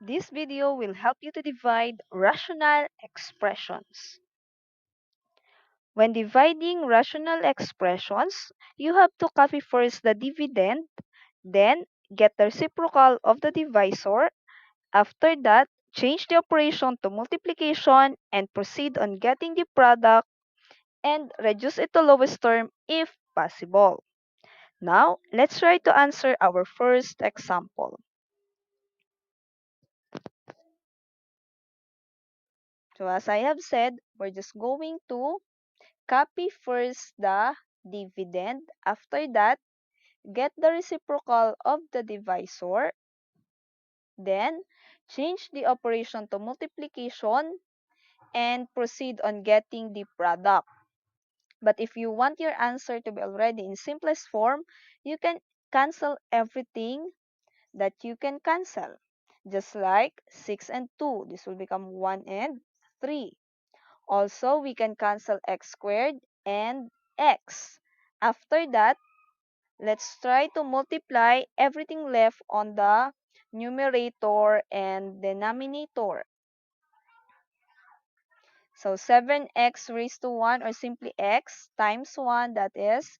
This video will help you to divide rational expressions. When dividing rational expressions, you have to copy first the dividend, then get the reciprocal of the divisor. After that, change the operation to multiplication and proceed on getting the product and reduce it to lowest term if possible. Now, let's try to answer our first example. So as I have said, we're just going to copy first the dividend. After that, get the reciprocal of the divisor. Then, change the operation to multiplication and proceed on getting the product. But if you want your answer to be already in simplest form, you can cancel everything that you can cancel. Just like 6 and 2, this will become 1 and 3. Also, we can cancel x squared and x. After that, let's try to multiply everything left on the numerator and denominator. So 7x raised to 1 or simply x times 1, that is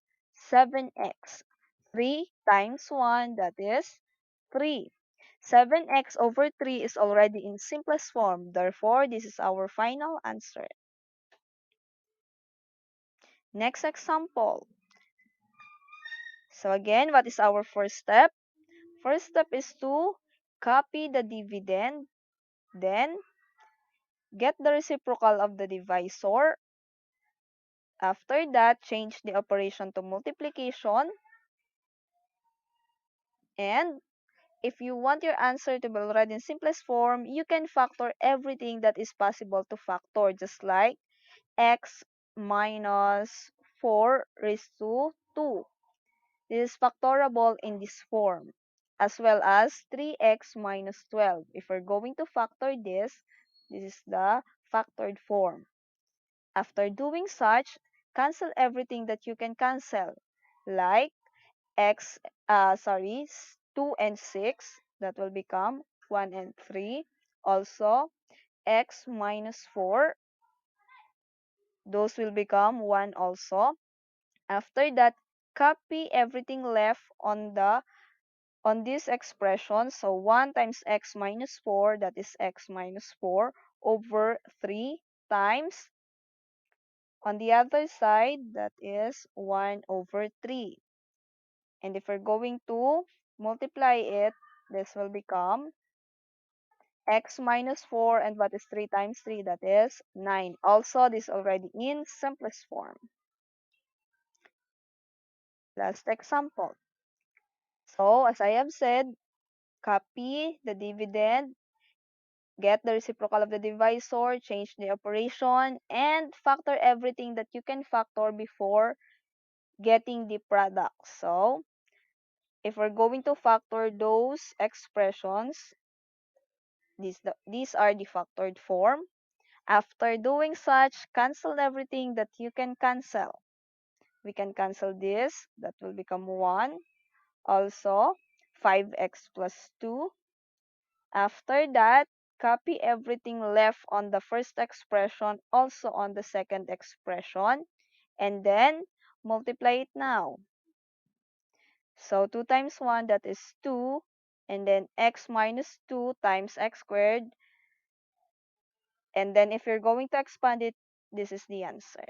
7x. 3 times 1, that is 3. 7x over 3 is already in simplest form. Therefore, this is our final answer. Next example. So again, what is our first step? First step is to copy the dividend, then get the reciprocal of the divisor. After that, change the operation to multiplication. And if you want your answer to be already in simplest form, you can factor everything that is possible to factor, just like x minus 4 raised to 2. This is factorable in this form, as well as 3x minus 12. If we're going to factor this is the factored form. After doing such, cancel everything that you can cancel, like 2 and 6, that will become 1 and 3. Also, x minus 4, those will become 1 also. After that, copy everything left on this expression. So 1 times x minus 4, that is x minus 4 over 3 times on the other side, that is 1 over 3. And if we're going to multiply it, this will become x minus 4, and what is 3 times 3? That is 9. Also, this is already in simplest form. Last example. So, as I have said, copy the dividend, get the reciprocal of the divisor, change the operation, and factor everything that you can factor before getting the product. So, if we're going to factor those expressions, these are the factored form. After doing such, cancel everything that you can cancel. We can cancel this. That will become 1. Also, 5x plus 2. After that, copy everything left on the first expression, also on the second expression, and then multiply it now. So 2 times 1, that is 2, and then x minus 2 times x squared. And then if you're going to expand it, this is the answer.